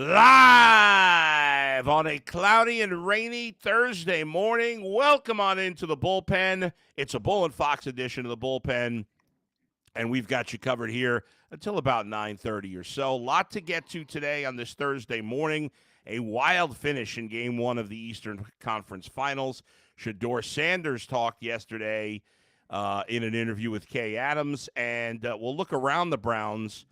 Live on a cloudy and rainy Thursday morning. Welcome on into the Bullpen. It's a Bull and Fox edition of the Bullpen, and we've got you covered here until about 9:30 or so. A lot to get to today on this Thursday morning. A wild finish in Game 1 of the Eastern Conference Finals. Shedeur Sanders talked yesterday in an interview with Kay Adams, and we'll look around the Browns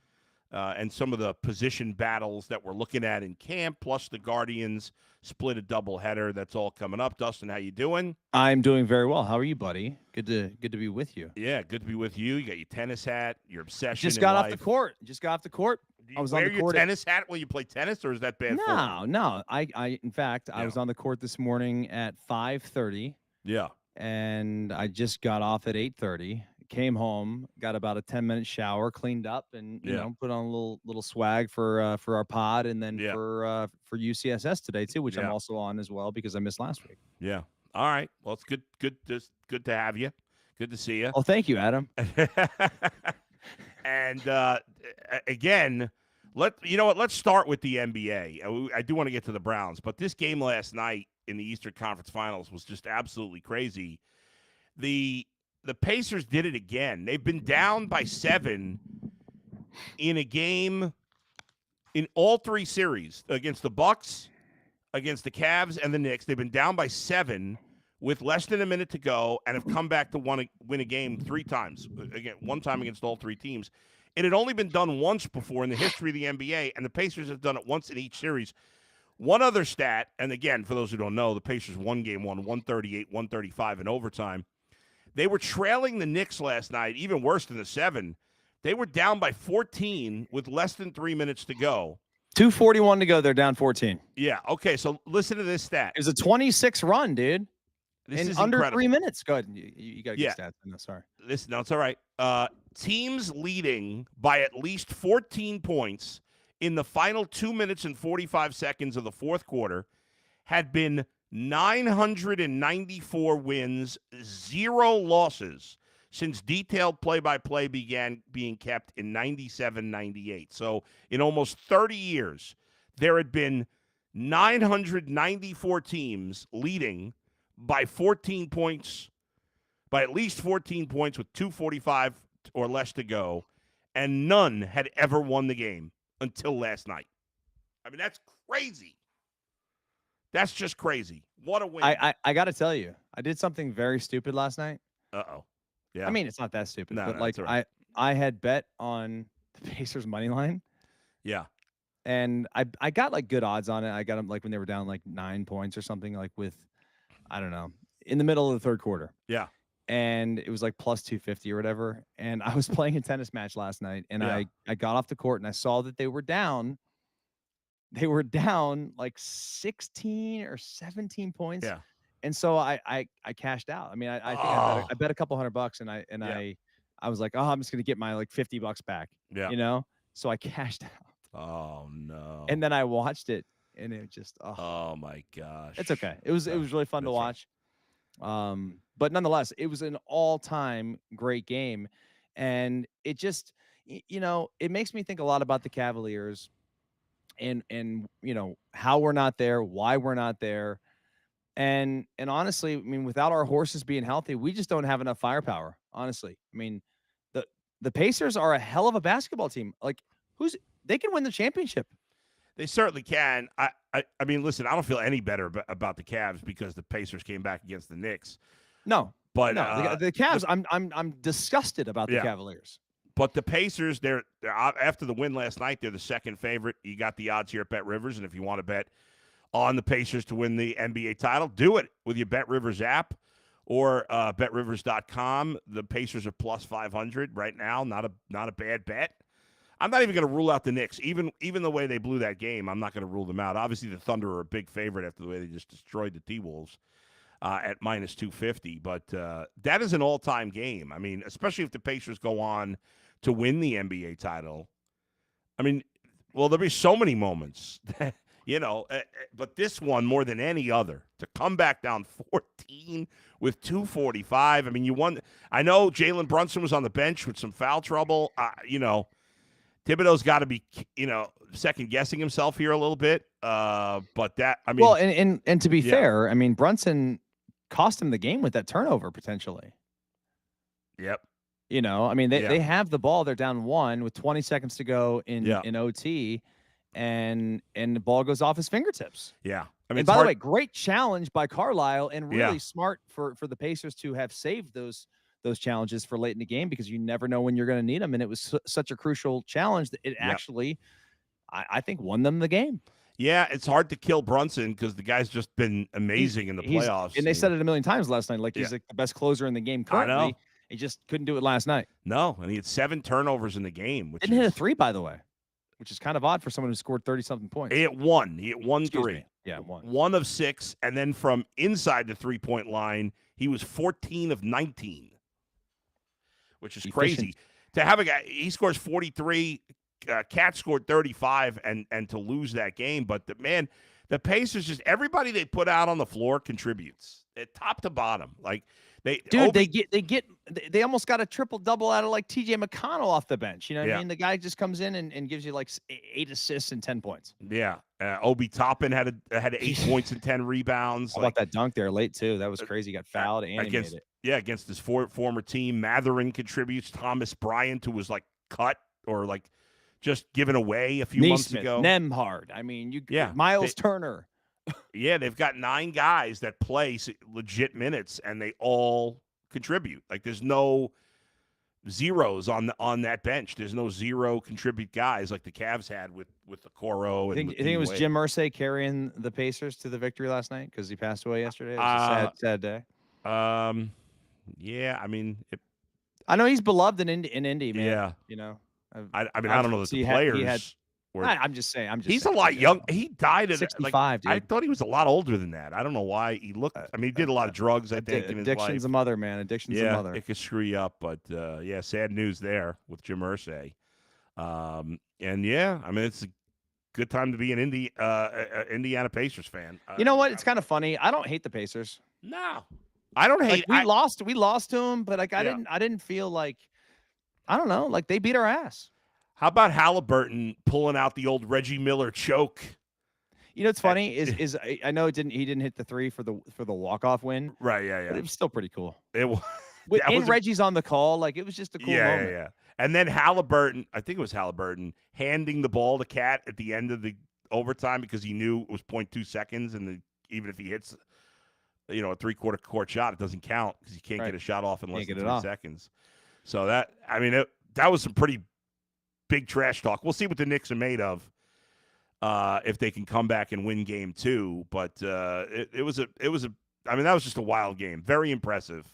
and some of the position battles that we're looking at in camp, plus the Guardians split a doubleheader. That's all coming up. Dustin, how you doing? I'm doing very well. How are you, buddy? Good to be with you. Yeah, good to be with you. You got your tennis hat, your obsession. Just got in off life. the court. I was on the court. Wear your tennis hat when you play tennis, or is that bad form? No. In fact, I was on the court this morning at 5:30. Yeah. And I just got off at 8:30. Came home, got about a 10-minute shower, cleaned up, and you know, put on a little swag for our pod, and then for UCSS today too, which I'm also on as well because I missed last week. Yeah. All right. Well, it's good to have you. Good to see you. Oh, thank you, Adam. And again, let's start with the NBA. I do want to get to the Browns, but this game last night in the Eastern Conference Finals was just absolutely crazy. The Pacers did it again. They've been down by 7 in a game in all 3 series against the Bucks, against the Cavs, and the Knicks. They've been down by 7 with less than a minute to go and have come back to win a game 3 times. Again, one time against all 3 teams. It had only been done once before in the history of the NBA, and the Pacers have done it once in each series. One other stat, and again, for those who don't know, the Pacers won game 1, 138-135 in overtime. They were trailing the Knicks last night, even worse than the 7. They were down by 14 with less than 3 minutes to go. 2:41 to go. They're down 14. Yeah. Okay. So listen to this stat. It was a 26 run, dude. This in is under incredible. 3 minutes. Go ahead. You got to get stats. No, sorry. No, it's all right. Teams leading by at least 14 points in the final 2 minutes and 45 seconds of the fourth quarter had been 994 wins, 0 losses since detailed play-by-play began being kept in 97-98. So in almost 30 years, there had been 994 teams leading by 14 points, by at least 14 points with 2:45 or less to go, and none had ever won the game until last night. I mean, that's crazy. That's just crazy. What a win. I got to tell you, I did something very stupid last night. Uh-oh. Yeah. I mean, it's not that stupid, but no, like right. I had bet on the Pacers money line. Yeah. And I got like good odds on it. I got them like when they were down like 9 points or something, like with, I don't know, in the middle of the third quarter. Yeah. And it was like plus 250 or whatever. And I was playing a tennis match last night, and I got off the court and I saw that they were down. They were down like 16 or 17 points. Yeah. And so I cashed out. I mean, I think I bet a couple $100, and I was like, oh, I'm just gonna get my like $50 back. Yeah. You know? So I cashed out. Oh no. And then I watched it, and it just oh my gosh. It's okay. It was really fun to watch. Right. But nonetheless, it was an all-time great game. And it just, it makes me think a lot about the Cavaliers and how we're not there, why we're not there. And honestly, I mean, without our horses being healthy, we just don't have enough firepower, honestly. I mean, the Pacers are a hell of a basketball team. Like, they can win the championship. They certainly can. I mean, listen, I don't feel any better about the Cavs because the Pacers came back against the Knicks. No. But no, the Cavs, I'm disgusted about the Cavaliers. But the Pacers, they're after the win last night, they're the second favorite. You got the odds here at Bet Rivers, and if you want to bet on the Pacers to win the NBA title, do it with your Bet Rivers app or BetRivers.com. The Pacers are plus 500 right now. Not a bad bet. I'm not even going to rule out the Knicks. Even the way they blew that game, I'm not going to rule them out. Obviously, the Thunder are a big favorite after the way they just destroyed the T-Wolves at minus 250. But that is an all-time game. I mean, especially if the Pacers go on to win the NBA title. I mean, well, there'll be so many moments, but this one more than any other, to come back down 14 with 2:45. I mean, you won. I know Jalen Brunson was on the bench with some foul trouble. Thibodeau's got to be, second guessing himself here a little bit. But that, I mean, well, and to be fair, I mean, Brunson cost him the game with that turnover potentially. Yep. I mean, they have the ball. They're down 1 with 20 seconds to go in OT, and the ball goes off his fingertips. Yeah. I mean, and by the way, great challenge by Carlisle, and really smart for the Pacers to have saved those challenges for late in the game, because you never know when you're going to need them. And it was such a crucial challenge that it actually, I think, won them the game. Yeah, it's hard to kill Brunson because the guy's just been amazing in the playoffs. And they said it a million times last night, like he's like the best closer in the game currently. I know. He just couldn't do it last night. No, and he had 7 turnovers in the game. Didn't hit a 3, by the way, which is kind of odd for someone who scored 30-something points. He hit 1. He hit 1 Excuse 3. Me. Yeah, 1. 1 of 6, and then from inside the 3-point line, he was 14 of 19, which is crazy. To have a guy, he scores 43, Cat scored 35, and to lose that game. But the Pacers, just everybody they put out on the floor contributes, top to bottom. Like they almost got a triple-double out of like TJ McConnell off the bench. You know what I mean? The guy just comes in and gives you like 8 assists and 10 points. Yeah. Obi Toppin had 8 points and 10 rebounds. How about that dunk there late too? That was crazy. He got fouled and he made it. Yeah, against his former team. Matherin contributes. Thomas Bryant, who was like cut or like just given away a few months ago. Nembhard. I mean, Miles Turner. Yeah, they've got 9 guys that play legit minutes, and they all contribute. Like there's no zeros on that bench. There's no zero contribute guys like the Cavs had with the Coro. You think it was Jim Irsay carrying the Pacers to the victory last night because he passed away yesterday? It was a sad day. Yeah, I mean, I know he's beloved in Indy, man. Yeah, I don't know that the players. I'm just saying. He's a lot young. He died at 65. Dude. I thought he was a lot older than that. I don't know why he looked. I mean, he did a lot of drugs. I think in his life. Addiction's a mother, man. Addiction's a mother. It could screw you up. But sad news there with Jim Irsay. And yeah, I mean, it's a good time to be an Indiana Pacers fan. You know what? It's kind of funny. I don't hate the Pacers. No, I don't hate. We lost to them, but like I didn't feel like, I don't know, like they beat our ass. How about Halliburton pulling out the old Reggie Miller choke? You know what's funny is I know he didn't hit the 3 for the walk-off win. Right, yeah. But it was still pretty cool. It was. Reggie's on the call, like it was just a cool moment. Yeah. And then Halliburton, I think it was Halliburton, handing the ball to Cat at the end of the overtime because he knew it was 0.2 seconds, and even if he hits, a 3/4 court shot, it doesn't count because you can't get a shot off in less than 3 seconds. So that was some pretty big trash talk. We'll see what the Knicks are made of if they can come back and win game 2. But that was just a wild game. Very impressive.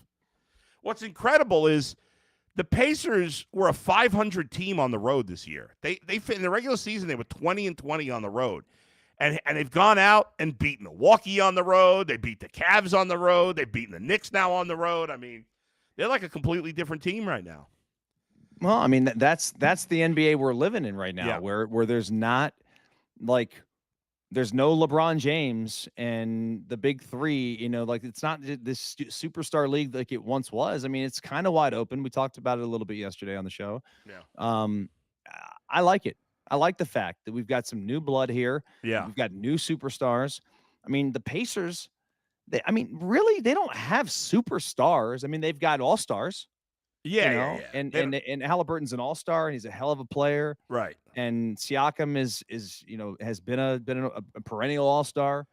What's incredible is the Pacers were a 500 team on the road this year. They in the regular season, they were 20-20 on the road. And they've gone out and beat Milwaukee on the road. They beat the Cavs on the road. They've beaten the Knicks now on the road. I mean, they're like a completely different team right now. Well, I mean, that's the NBA we're living in right now, where there's not there's no LeBron James and the big 3, like it's not this superstar league like it once was. I mean, it's kind of wide open. We talked about it a little bit yesterday on the show. Yeah. I like it. I like the fact that we've got some new blood here. Yeah. We've got new superstars. I mean, the Pacers, really, they don't have superstars. I mean, they've got all-stars. Yeah. And Halliburton's an all-star, and he's a hell of a player. Right. And Siakam has been a perennial all-star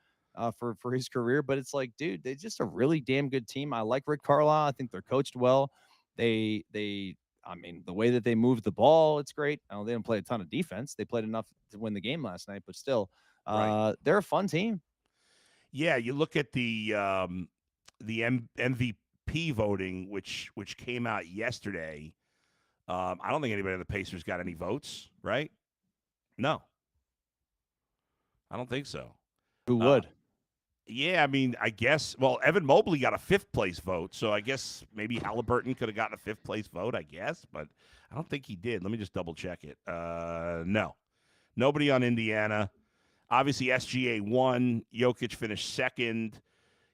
for his career. But it's like, dude, they're just a really damn good team. I like Rick Carlisle. I think they're coached well. The way that they move the ball, it's great. They didn't play a ton of defense. They played enough to win the game last night, but still, they're a fun team. Yeah, you look at the MVP voting, which came out yesterday. I don't think anybody on the Pacers got any votes, right? No, I don't think so. Who would? Yeah, I mean, I guess. Well, Evan Mobley got a 5th place vote, so I guess maybe Halliburton could have gotten a 5th place vote. I guess, but I don't think he did. Let me just double check it. No, nobody on Indiana. Obviously, SGA won. Jokic finished 2nd.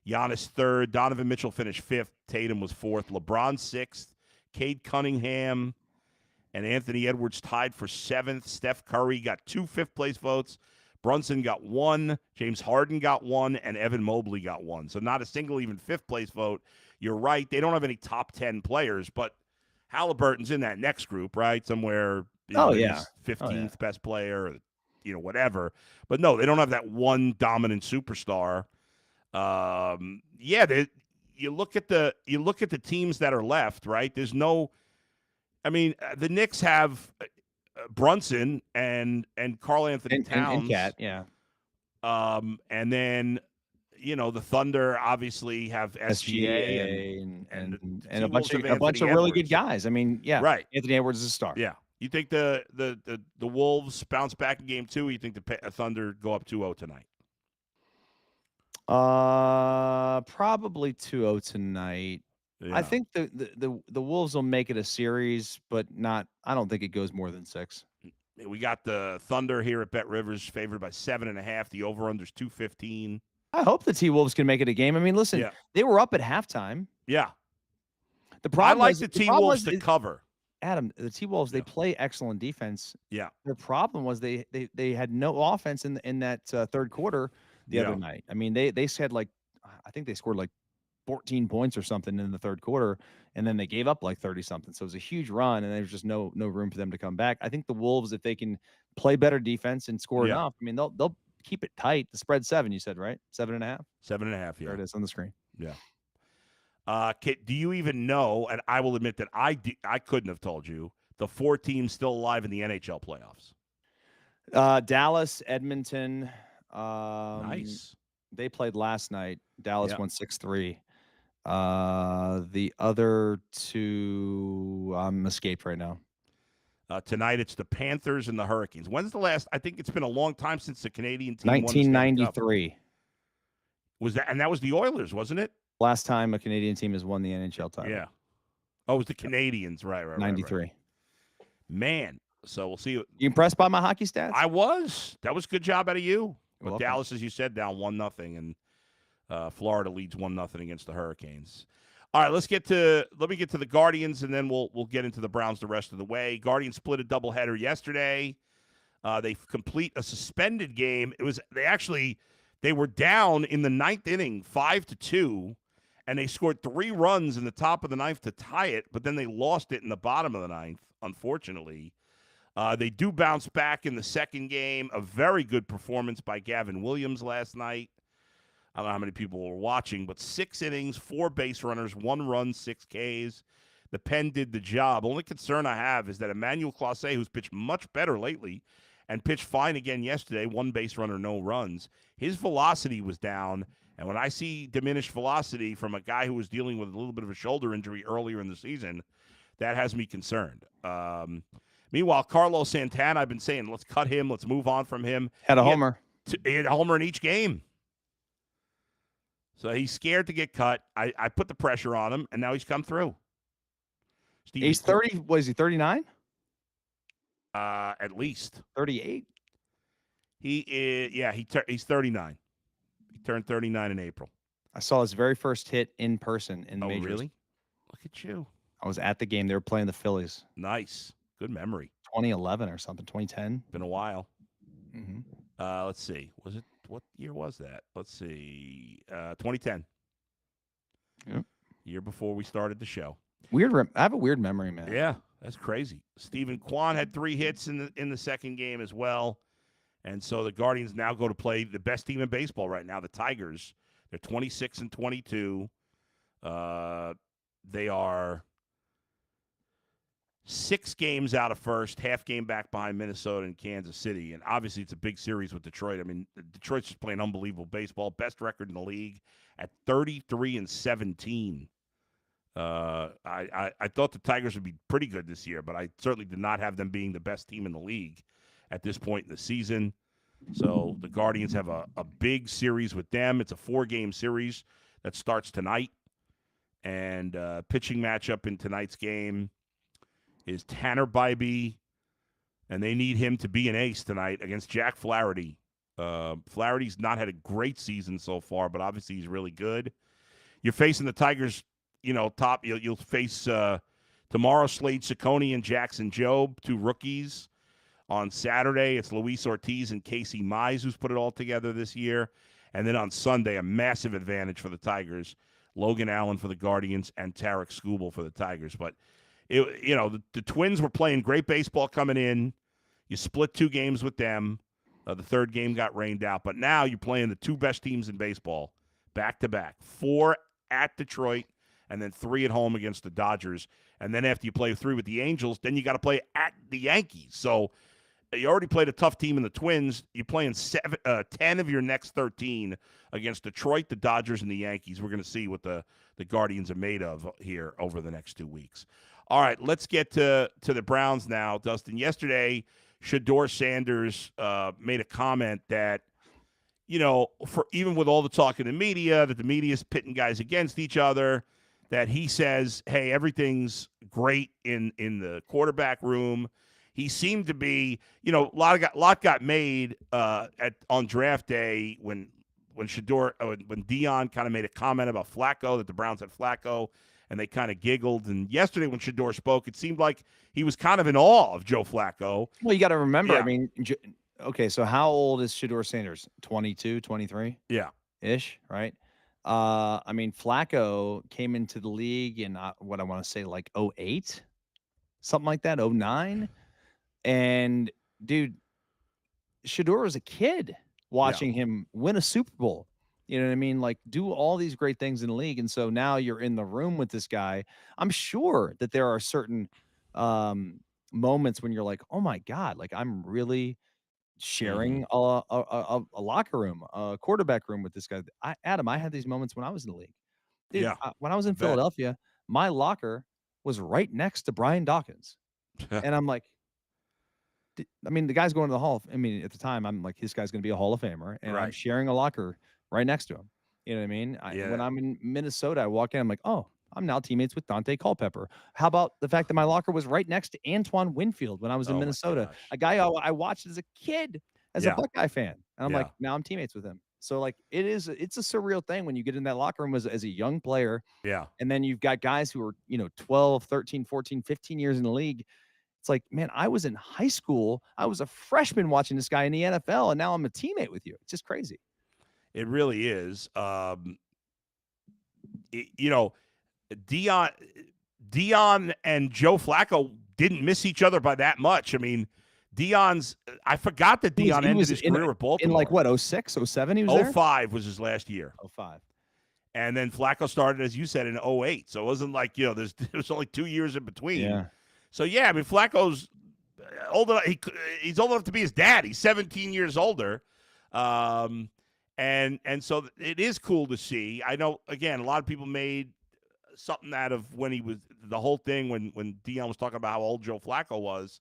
Giannis 3rd. Donovan Mitchell finished 5th. Tatum was 4th. LeBron 6th. Cade Cunningham and Anthony Edwards tied for 7th. Steph Curry got 2 fifth-place votes. Brunson got 1. James Harden got 1, and Evan Mobley got 1. So not a single even fifth-place vote. You're right. They don't have any top 10 players, but Halliburton's in that next group, right? Somewhere, maybe he's 15th best player, or, whatever. But no, they don't have that one dominant superstar. You look at the teams that are left, right? There's no. I mean, the Knicks have Brunson and Karl Anthony Towns, and Cat, yeah. And then the Thunder obviously have SGA and a bunch of really good guys. I mean, yeah, right. Anthony Edwards is a star. Yeah. You think the Wolves bounce back in game 2? Or you think the Thunder go up 2-0 tonight? Probably 2-0 tonight. Yeah. I think the Wolves will make it a series, but not. I don't think it goes more than 6. We got the Thunder here at Bet Rivers favored by 7.5. The over/under's 215. I hope the T-Wolves can make it a game. I mean, listen, they were up at halftime. Yeah. The problem I like the T-Wolves to cover. Adam, the T-Wolves, they play excellent defense. Yeah. Their problem was they had no offense in that third quarter the other night. I mean, they said I think they scored 14 points or something in the third quarter, and then they gave up 30-something. So it was a huge run, and there's just no room for them to come back. I think the Wolves, if they can play better defense and score enough, I mean, they'll keep it tight. The spread 7, you said, right? 7.5? 7.5, yeah. There it is on the screen. Yeah. Do you even know, and I will admit that I couldn't have told you, the 4 teams still alive in the NHL playoffs? Dallas, Edmonton. Nice. They played last night. Dallas won 6-3. The other 2, I'm escaped right now. Tonight it's the Panthers and the Hurricanes. When's the last? I think it's been a long time since the Canadian team 1993. Was that? And that was the Oilers, wasn't it? Last time a Canadian team has won the NHL title. Yeah. Oh, it was the Canadians, right? 93. Right. Man, so we'll see. You impressed by my hockey stats? I was. That was a good job out of you. But Dallas, as you said, down 1-0, and Florida leads 1-0 against the Hurricanes. All right, let me get to the Guardians, and then we'll get into the Browns the rest of the way. Guardians split a doubleheader yesterday. They complete a suspended game. They were down in the 9th inning, 5-2, and they scored 3 runs in the top of the 9th to tie it, but then they lost it in the bottom of the 9th, unfortunately. They do bounce back in the second game. A very good performance by Gavin Williams last night. I don't know how many people were watching, but 6 innings, 4 base runners, 1 run, 6 Ks. The pen did the job. Only concern I have is that Emmanuel Clase, who's pitched much better lately and pitched fine again yesterday, 1 base runner, no runs, his velocity was down. And when I see diminished velocity from a guy who was dealing with a little bit of a shoulder injury earlier in the season, that has me concerned. Meanwhile, Carlos Santana, I've been saying, let's cut him. Let's move on from him. Had a homer. He had a homer in each game. So he's scared to get cut. I put the pressure on him, and now he's come through. He's 30. Was he 39? At least 38. He is. Yeah, he's 39. He turned 39 in April. I saw his very first hit in person in the majors. Oh, really? Look at you. I was at the game. They were playing the Phillies. Nice. Good memory. 2011 or something. 2010. Been a while. Mm-hmm. Let's see. What year was that? Let's see. 2010. Yep. Year before we started the show. I have a weird memory, man. Yeah, that's crazy. Stephen Kwan had 3 hits in the second game as well. And so the Guardians now go to play the best team in baseball right now, the Tigers. They're 26-22. They are 6 games out of first, half game back behind Minnesota and Kansas City. And obviously it's a big series with Detroit. I mean, Detroit's just playing unbelievable baseball. Best record in the league at 33-17. I thought the Tigers would be pretty good this year, but I certainly did not have them being the best team in the league at this point in the season. So the Guardians have a big series with them. It's a 4-game series that starts tonight. And pitching matchup in tonight's game is Tanner Bybee, and they need him to be an ace tonight against Jack Flaherty. Flaherty's not had a great season so far, but obviously he's really good. You're facing the Tigers, top. You'll face Tomorrow, Slade Ciccone and Jackson Jobe, 2 rookies. On Saturday, it's Luis Ortiz and Casey Mize who's put it all together this year. And then on Sunday, a massive advantage for the Tigers. Logan Allen for the Guardians and Tarek Skubal for the Tigers. But, the Twins were playing great baseball coming in. You split 2 games with them. The third game got rained out. But now you're playing the 2 best teams in baseball back-to-back. 4 at Detroit and then 3 at home against the Dodgers. And then after you play 3 with the Angels, then you got to play at the Yankees. So you already played a tough team in the Twins. You're playing 10 of your next 13 against Detroit, the Dodgers, and the Yankees. We're going to see what the Guardians are made of here over the next 2 weeks. All right, let's get to the Browns now, Dustin. Yesterday, Shedeur Sanders made a comment that, for even with all the talk in the media, that the media is pitting guys against each other, that he says, hey, everything's great in the quarterback room. He seemed to be, a lot got made on draft day when Dion kind of made a comment about Flacco, that the Browns had Flacco, and they kind of giggled. And yesterday when Shedeur spoke, it seemed like he was kind of in awe of Joe Flacco. Well, you got to remember, okay, so how old is Shedeur Sanders? 22, 23? Yeah. Ish, right? Flacco came into the league in what I want to say, like 08, something like that, 09. And dude, Shedeur was a kid watching him win a Super Bowl. You know what I mean? Like, do all these great things in the league. And so now you're in the room with this guy. I'm sure that there are certain moments when you're like, oh my God, like I'm really sharing a locker room, a quarterback room with this guy. Adam, I had these moments when I was in the league. Dude, when I was in Philadelphia, my locker was right next to Brian Dawkins. And I'm like, the guy's going to the Hall. At the time, I'm like, this guy's going to be a Hall of Famer, and I'm sharing a locker right next to him. You know what I mean? When I'm in Minnesota, I walk in, I'm like, oh, I'm now teammates with Dante Culpepper. How about the fact that my locker was right next to Antoine Winfield when I was in Minnesota, a guy I watched as a kid, as a Buckeye fan, and I'm like, now I'm teammates with him. So like, it's a surreal thing when you get in that locker room as a young player. Yeah. And then you've got guys who are 12, 13, 14, 15 years in the league. It's like, man, I was in high school. I was a freshman watching this guy in the NFL, and now I'm a teammate with you. It's just crazy. It really is. Dion and Joe Flacco didn't miss each other by that much. I forgot that Dion ended his career with Baltimore. In like what, 06, 07 he was there? 05 was his last year. 05. And then Flacco started, as you said, in 08. So it wasn't like, there was only 2 years in between. Yeah. So, Flacco's old enough. He's old enough to be his dad. He's 17 years older. And so it is cool to see. I know, again, a lot of people made something out of when he was the whole thing when Dion was talking about how old Joe Flacco was.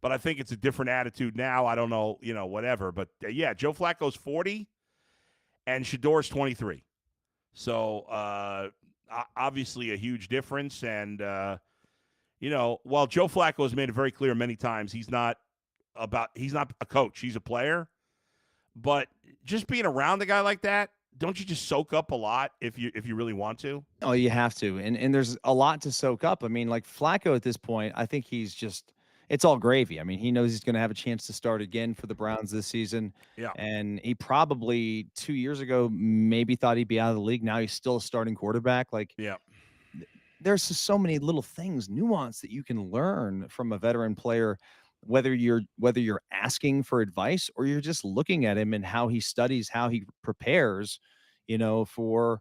But I think it's a different attitude now. I don't know, whatever. But, Joe Flacco's 40 and Shedeur's 23. So, obviously a huge difference. And, while Joe Flacco has made it very clear many times, he's not a coach. He's a player. But just being around a guy like that, don't you just soak up a lot if you really want to? Oh, you have to. And there's a lot to soak up. Like Flacco at this point, I think he's just – it's all gravy. He knows he's going to have a chance to start again for the Browns this season. Yeah. And he probably 2 years ago maybe thought he'd be out of the league. Now he's still a starting quarterback. There's just so many little things, nuance that you can learn from a veteran player, whether you're asking for advice or you're just looking at him and how he studies, how he prepares, for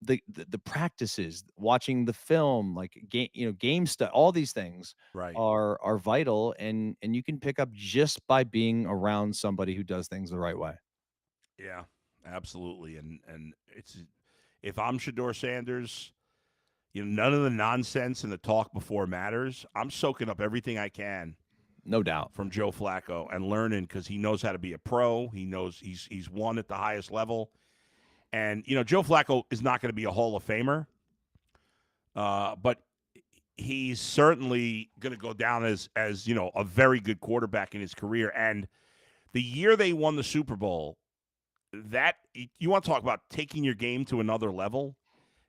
the practices, watching the film, like game stuff, all these things are vital, and you can pick up just by being around somebody who does things the right way. Yeah, absolutely. And it's, if I'm Shedeur Sanders, none of the nonsense and the talk before matters. I'm soaking up everything I can, no doubt, from Joe Flacco and learning, because he knows how to be a pro. He knows he's won at the highest level. And, Joe Flacco is not going to be a Hall of Famer, but he's certainly going to go down as a very good quarterback in his career. And the year they won the Super Bowl, that you want to talk about taking your game to another level.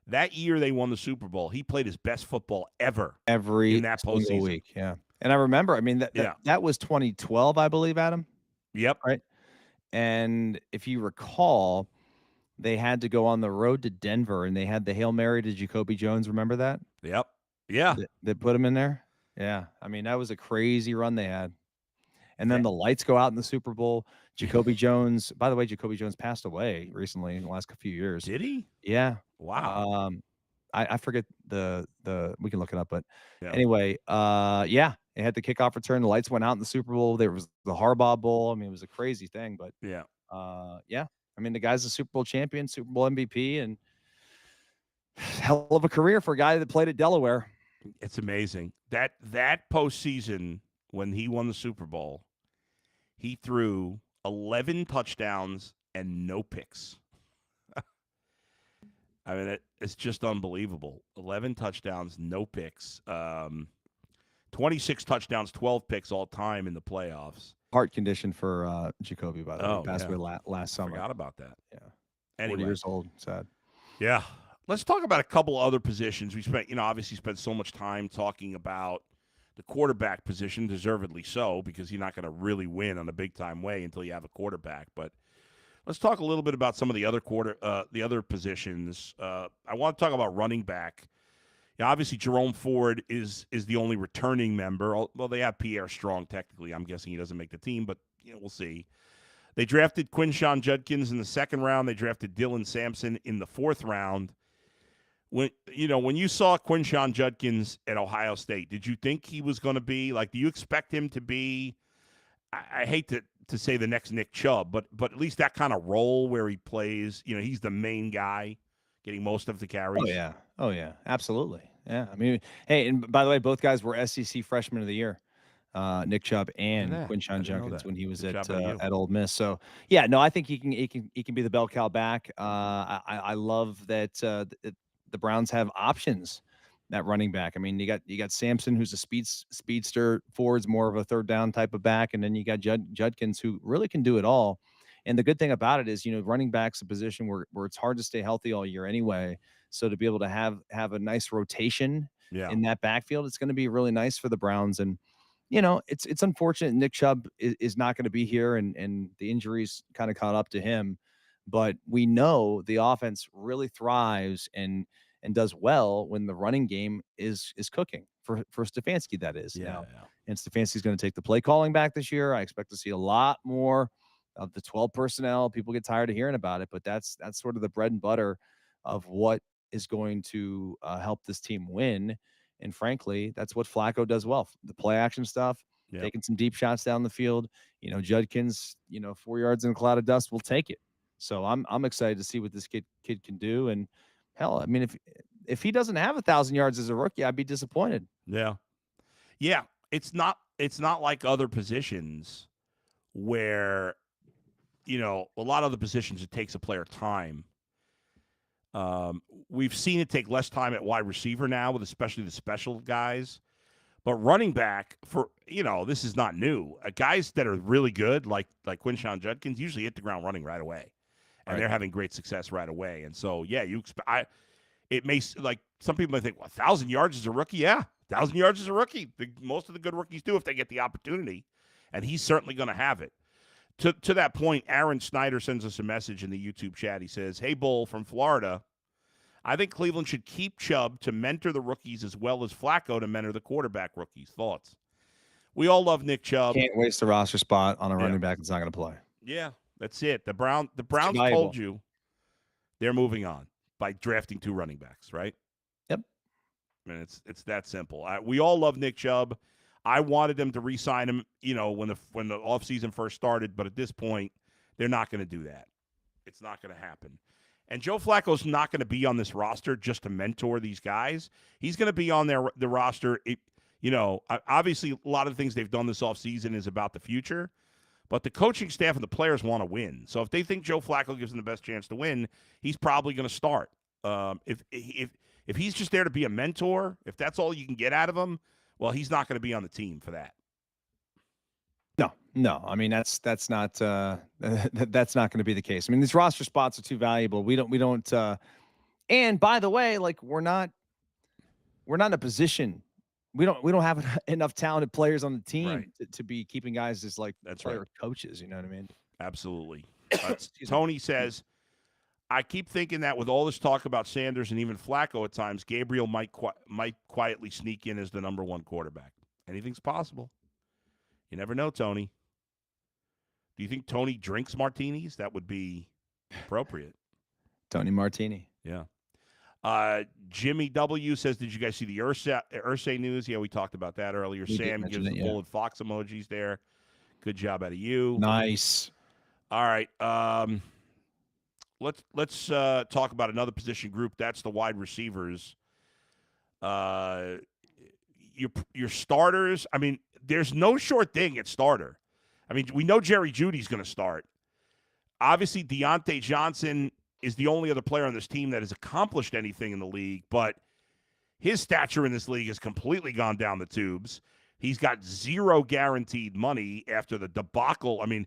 That year they won the Super Bowl, he played his best football ever in every that single postseason. week. Yeah. And I remember, I mean, Yeah. that was 2012, I believe, Adam, Yep. right? And if you recall, they had to go on the road to Denver and they had the Hail Mary to Jacoby Jones. Remember that? Yep. Yeah. They put him in there. Yeah. I mean, that was a crazy run they had. And then That, the lights go out in the Super Bowl. Jacoby Jones, by the way, Jacoby Jones passed away recently in the last few years. did he? Yeah. Wow. I forget the we can look it up, but Yeah. anyway, yeah, they had the kickoff return. The lights went out in the Super Bowl. There was the Harbaugh Bowl. I mean, it was a crazy thing, but Yeah. yeah. I mean, the guy's a Super Bowl champion, Super Bowl MVP, and hell of a career for a guy that played at Delaware. It's amazing. That postseason when he won the Super Bowl, he threw 11 touchdowns and no picks. I mean, it's just unbelievable. 11 touchdowns, no picks. 26 touchdowns, 12 picks all time in the playoffs. Heart condition for Jacoby, by the way. Passed yeah. away last summer. Forgot about that. Yeah. 40 Anyway. years old. Sad. Yeah. Let's talk about a couple other positions. We spent, obviously spent so much time talking about the quarterback position, deservedly so, because you're not going to really win on a big-time way until you have a quarterback. But let's talk a little bit about some of the other positions. I want to talk about running back. Obviously, Jerome Ford is the only returning member. Well, they have Pierre Strong, technically. I'm guessing he doesn't make the team, but we'll see. They drafted Quinshon Judkins in the second round. They drafted Dylan Sampson in the fourth round. When you saw Quinshon Judkins at Ohio State, did you think he was going to be do you expect him to be? I hate to say the next Nick Chubb, but at least that kind of role where he plays. He's the main guy, getting most of the carries. Oh yeah, absolutely. Yeah, I mean, hey, and by the way, both guys were SEC Freshman of the Year. Nick Chubb and Quinshon Judkins when he was at Ole Miss. So yeah, no, I think he can be the bell cow back. I love that the Browns have options at running back. I mean, you got Sampson, who's a speedster. Ford's more of a third down type of back, and then you got Judkins, who really can do it all. And the good thing about it is, running back's a position where it's hard to stay healthy all year anyway. So to be able to have a nice rotation in that backfield, it's going to be really nice for the Browns. And it's unfortunate Nick Chubb is not going to be here, and the injuries kind of caught up to him. But we know the offense really thrives and does well when the running game is cooking for Stefanski. That is now, and Stefanski's going to take the play calling back this year. I expect to see a lot more of the 12 personnel. People get tired of hearing about it, but that's sort of the bread and butter of what is going to help this team win. And frankly, that's what Flacco does well. The play action stuff, taking some deep shots down the field. Judkins, 4 yards in a cloud of dust, will take it. So I'm excited to see what this kid can do. And hell, I mean, if he doesn't have 1,000 yards as a rookie, I'd be disappointed. Yeah. It's not like other positions where, a lot of the positions it takes a player time. We've seen it take less time at wide receiver now, with especially the special guys. But running back, for this is not new. Guys that are really good, like Quinshon Judkins, usually hit the ground running right away, and they're having great success right away. And so, it may, like, some people might think, 1,000 yards as a rookie. Yeah, 1,000 yards as a rookie. Most of the good rookies do if they get the opportunity, and he's certainly going to have it. To that point, Aaron Snyder sends us a message in the YouTube chat. He says, "Hey, Bull from Florida, I think Cleveland should keep Chubb to mentor the rookies as well as Flacco to mentor the quarterback rookies." Thoughts? We all love Nick Chubb. Can't waste a roster spot on a running back that's not going to play. Yeah, that's it. The Browns told you they're moving on by drafting 2 running backs, right? Yep. And it's that simple. We all love Nick Chubb. I wanted them to re-sign him, when the offseason first started, but at this point, they're not going to do that. It's not going to happen. And Joe Flacco's not going to be on this roster just to mentor these guys. He's going to be on the roster. Obviously, a lot of the things they've done this offseason is about the future, but the coaching staff and the players want to win. So if they think Joe Flacco gives them the best chance to win, he's probably going to start. If he's just there to be a mentor, if that's all you can get out of him, well, he's not going to be on the team for that. No. I mean, that's not that's not going to be the case. I mean, these roster spots are too valuable. We don't And by the way, like we're not in a position. We don't have enough talented players on the team to be keeping guys as like player coaches. You know what I mean? Absolutely. Tony says, I keep thinking that with all this talk about Sanders and even Flacco at times, Gabriel might quietly sneak in as the number one quarterback. Anything's possible. You never know, Tony. Do you think Tony drinks martinis? That would be appropriate. Tony Martini. Yeah. Jimmy W says, did you guys see the Irsay news? Yeah, we talked about that earlier. Sam gives the Bull and Fox emojis there. Good job out of you. Nice. All right. Let's talk about another position group. That's the wide receivers. Your starters. I mean, there's no sure thing at starter. I mean, we know Jerry Jeudy's going to start. Obviously, Deontay Johnson is the only other player on this team that has accomplished anything in the league, but his stature in this league has completely gone down the tubes. He's got zero guaranteed money after the debacle. I mean,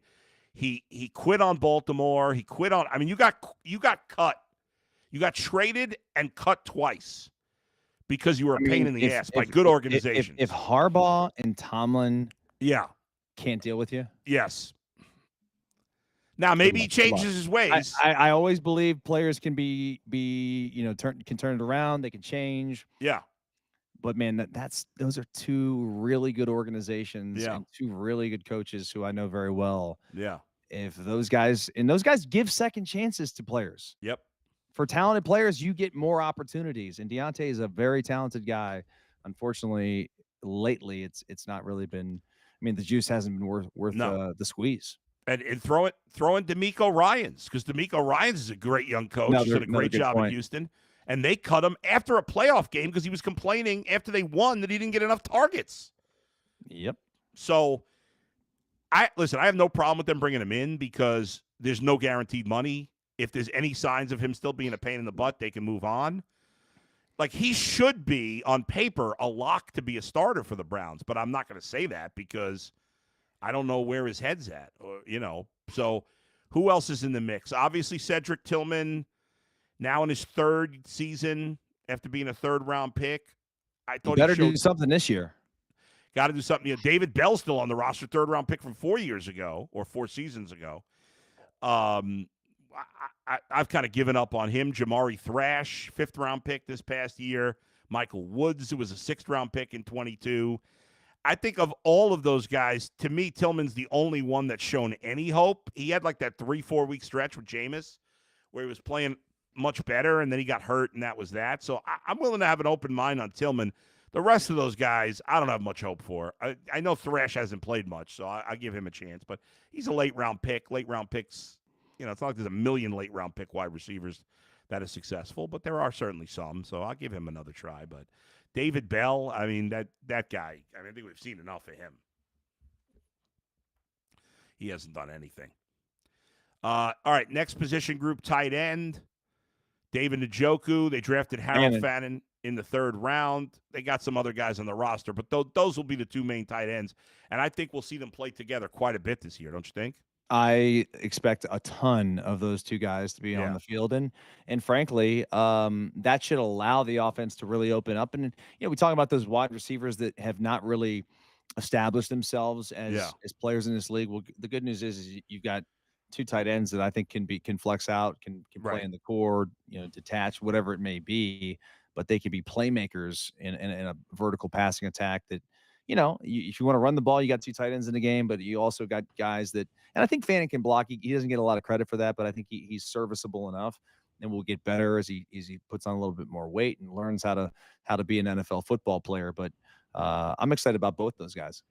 he quit on Baltimore. He quit on. I mean, you got cut. You got traded and cut twice because you were a pain in the ass by good organizations. If Harbaugh and Tomlin, can't deal with you, yes. Now maybe he changes his ways. I always believe players can be can turn it around. They can change. Yeah. But man, those are two really good organizations and two really good coaches who I know very well. Yeah. If those guys give second chances to players. Yep. For talented players, you get more opportunities. And Deontay is a very talented guy. Unfortunately, lately it's not really been. I mean, the juice hasn't been worth the squeeze. And throw in DeMeco Ryans, because DeMeco Ryans is a great young coach. He's done a great job in Houston. And they cut him after a playoff game because he was complaining after they won that he didn't get enough targets. Yep. So, I have no problem with them bringing him in because there's no guaranteed money. If there's any signs of him still being a pain in the butt, they can move on. Like, he should be, on paper, a lock to be a starter for the Browns. But I'm not going to say that because I don't know where his head's at. So who else is in the mix? Obviously, Cedric Tillman, now in his third season after being a third-round pick. I thought he better do something this year. Got to do something. David Bell's still on the roster, third-round pick from 4 years ago or 4 seasons ago. I've kind of given up on him. Jamari Thrash, fifth-round pick this past year. Michael Woods, who was a sixth-round pick in 22. I think of all of those guys, to me, Tillman's the only one that's shown any hope. He had like that 3-4 week stretch with Jameis where he was playing much better, and then he got hurt, and that was that. So I'm willing to have an open mind on Tillman. The rest of those guys, I don't have much hope for. I know Thrash hasn't played much, so I give him a chance. But he's a late-round pick. Late-round picks, it's not like there's a million late-round pick wide receivers that are successful, but there are certainly some. So I'll give him another try. But David Bell, I mean, that guy, I think we've seen enough of him. He hasn't done anything. All right, next position group, tight end. David Njoku. They drafted Harold Fannin in the third round. They got some other guys on the roster, but those will be the two main tight ends. And I think we'll see them play together quite a bit this year, don't you think? I expect a ton of those two guys to be on the field. And frankly, that should allow the offense to really open up. And, we talk about those wide receivers that have not really established themselves as players in this league. Well, the good news is you've got two tight ends that I think can flex out, can play in the core, detach, whatever it may be, but they can be playmakers in a vertical passing attack that, if you want to run the ball, you got two tight ends in the game, but you also got guys that, and I think Fannin can block. He doesn't get a lot of credit for that, but I think he's serviceable enough, and will get better as he puts on a little bit more weight and learns how to be an NFL football player. But I'm excited about both those guys,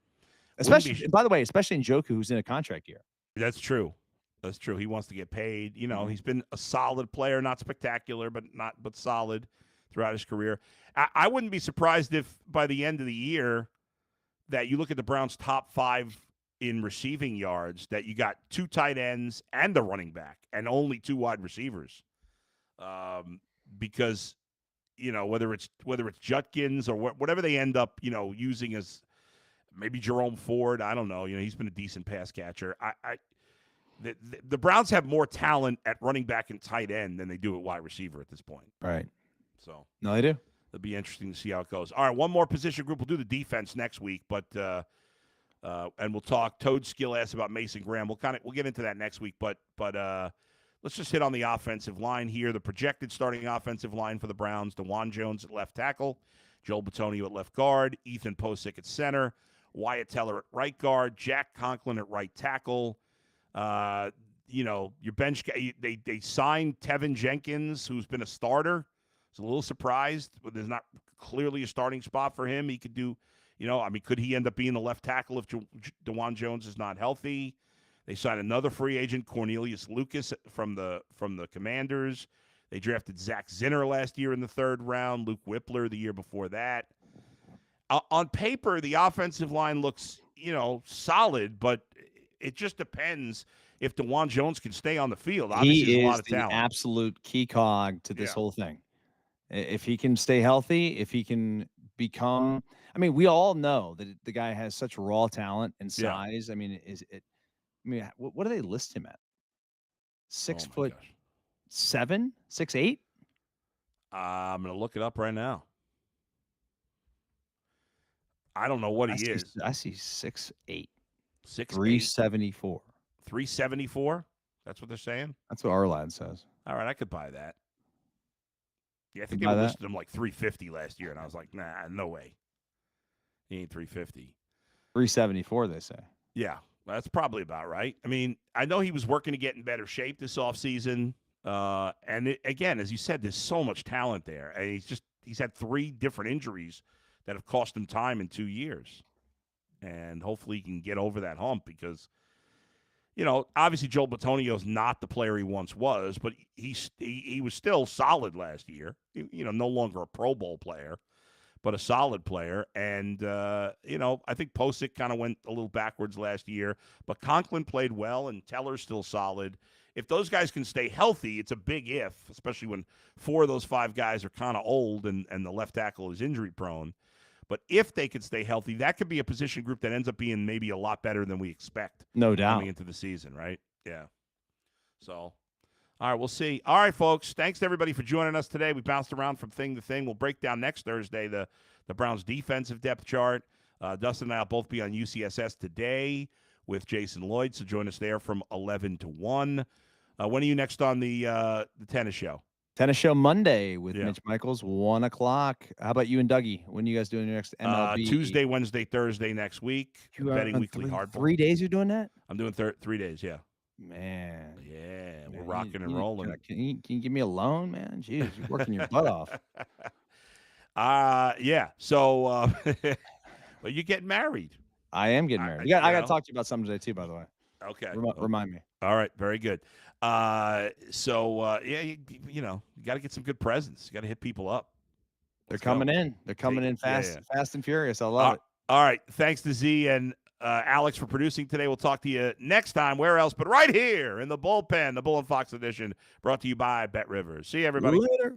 especially, by the way, especially Njoku, who's in a contract year. That's true. That's true. He wants to get paid. He's been a solid player, not spectacular, but solid throughout his career. I wouldn't be surprised if by the end of the year that you look at the Browns' top 5 in receiving yards, that you got 2 tight ends and a running back and only 2 wide receivers. Because, whether it's Judkins or whatever they end up, using as maybe Jerome Ford, I don't know. He's been a decent pass catcher. the Browns have more talent at running back and tight end than they do at wide receiver at this point. Right. So no, they do. It'll be interesting to see how it goes. All right, one more position group. We'll do the defense next week, but and we'll talk. Toad Skill asked about Mason Graham. We'll get into that next week, but let's just hit on the offensive line here. The projected starting offensive line for the Browns: DeJuan Jones at left tackle, Joel Bitonio at left guard, Ethan Posick at center, Wyatt Teller at right guard, Jack Conklin at right tackle. Your bench guy, they signed Tevin Jenkins, who's been a starter. I was a little surprised, but there's not clearly a starting spot for him. He could do, could he end up being the left tackle if DeJuan Jones is not healthy? They signed another free agent, Cornelius Lucas from the Commanders. They drafted Zach Zinner last year in the 3rd round, Luke Whippler the year before that. On paper, the offensive line looks, solid, but it just depends if DeJuan Jones can stay on the field. Obviously, He there's a lot is of the talent. absolute key cog to this whole thing. If he can stay healthy, if he can become – we all know that the guy has such raw talent and size. Yeah. What do they list him at? 6'7", 6'8"? I'm going to look it up right now. I don't know what he is. I see 6'8". 6'8". 374. 374? That's what they're saying? That's what our lad says. All right, I could buy that. Yeah, I think they listed him like 350 last year, and I was like, nah, no way. He ain't 350. 374, they say. Yeah, that's probably about right. I know he was working to get in better shape this offseason. Again, as you said, there's so much talent there. And he's had 3 different injuries that have cost him time in 2 years. And hopefully he can get over that hump because, obviously Joel Bitonio is not the player he once was, but he was still solid last year. No longer a Pro Bowl player, but a solid player. And, I think Posick kind of went a little backwards last year, but Conklin played well and Teller's still solid. If those guys can stay healthy, it's a big if, especially when 4 of those 5 guys are kind of old and the left tackle is injury prone. But if they could stay healthy, that could be a position group that ends up being maybe a lot better than we expect. No doubt. Coming into the season, right? Yeah. So, all right, we'll see. All right, folks, thanks to everybody for joining us today. We bounced around from thing to thing. We'll break down next Thursday the Browns' defensive depth chart. Dustin and I will both be on UCSS today with Jason Lloyd, so join us there from 11 to 1. When are you next on the tennis show? Tennis show Monday with Mitch Michaels, 1 o'clock. How about you and Dougie? When are you guys doing your next MLB? Tuesday, Wednesday, Thursday next week. You Betting Weekly Hardball. 3 days you're doing that? I'm doing 3 days, yeah. Man. Yeah, we're rocking and rolling. Can you give me a loan, man? Jeez, you're working your butt off. Yeah. So, but you're getting married. I am getting married. I got to talk to you about something today, too, by the way. Okay. Remind me. All right. Very good. You got to get some good presents. You got to hit people up. They're coming in. They're coming in fast, fast and furious. I love it. All right. Thanks to Z and Alex for producing today. We'll talk to you next time. Where else but right here in the Bullpen, the Bull and Fox edition, brought to you by Bet Rivers. See you, everybody. Later.